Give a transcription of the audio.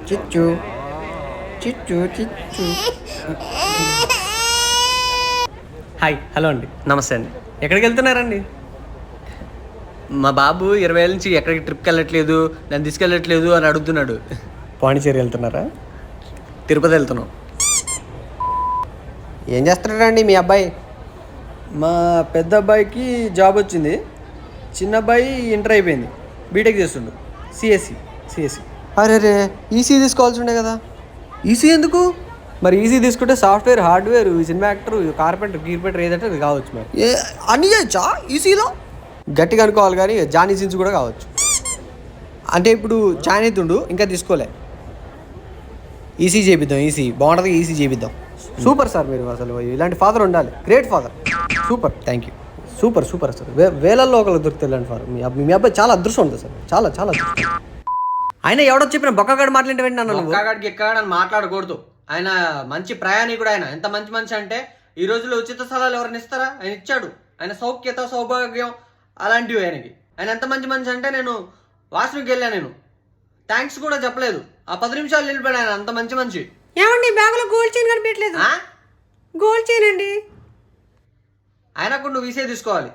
చిచ్చు చిచ్చు చిచ్చు. హాయ్, హలో అండి, నమస్తే అండి. ఎక్కడికి వెళ్తున్నారండి? మా బాబు 20 ఏళ్ళ నుంచి ఎక్కడికి ట్రిప్కి వెళ్ళట్లేదు, నన్ను తీసుకెళ్ళట్లేదు అని అడుగుతున్నాడు. పాండిచేరి వెళ్తున్నారా? తిరుపతి వెళ్తున్నాం. ఏం చేస్తున్నాడండి మీ అబ్బాయి? మా పెద్ద అబ్బాయికి జాబ్ వచ్చింది, చిన్న అబ్బాయి ఇంటర్ అయిపోయింది, బీటెక్ చేస్తుండు, సిఎస్సి. అరే రే, ఈసీ తీసుకోవాల్సి ఉండే కదా. ఈసీ ఎందుకు? మరి ఈసీ తీసుకుంటే software, hardware, cinema actor, carpenter ఏదంటే అది కావచ్చు. మరి అన్నీ చేయొచ్చా ఈసీలో? గట్టిగా అనుకోవాలి, కానీ జానీ సీన్స్ కూడా కావచ్చు. అంటే ఇప్పుడు జాయిన్ అవుతుండు, ఇంకా తీసుకోలే. ఈసీ చేపిద్దాం, ఈసీ బాగుంటుంది, ఈసీ చేపిద్దాం. సూపర్ సార్, మీరు అసలు ఇలాంటి ఫాదర్ ఉండాలి, great father, super, thank you, super sir. వేలల్లో ఒకళ్ళు దొరుకుతుంది ఇలాంటి ఫాదర్. మీ అబ్బాయి చాలా అదృష్టం ఉంటుంది సార్, చాలా. ఆయన ఎవడో చెప్పిన బొక్కగాడు మాట్లాడేవండి, నన్ను బొక్కగాడికి ఎక్కగాడని మాట్లాడకూడదు. ఆయన మంచి ప్రయాణికుడు. ఆయన ఎంత మంచి మనిషి అంటే, ఈ రోజుల్లో ఉచిత స్థలాలు ఎవరిని ఇస్తారా? ఆయన ఇచ్చాడు. ఆయన సౌఖ్యత, సౌభాగ్యం అలాంటివి ఆయనకి. ఆయన ఎంత మంచి మనిషి అంటే, నేను వాష్రూమ్కి వెళ్ళాను, నేను థ్యాంక్స్ కూడా చెప్పలేదు, ఆ 10 నిమిషాలు నిలిపాడు ఆయన, అంత మంచి మనిషి. ఏమండి, బ్యాగులో గోల్డ్ చైన్ కనిపించలేదు. గోల్డ్ చైన్ అండి. ఆయనకు నువ్వు వీసే తీసుకోవాలి.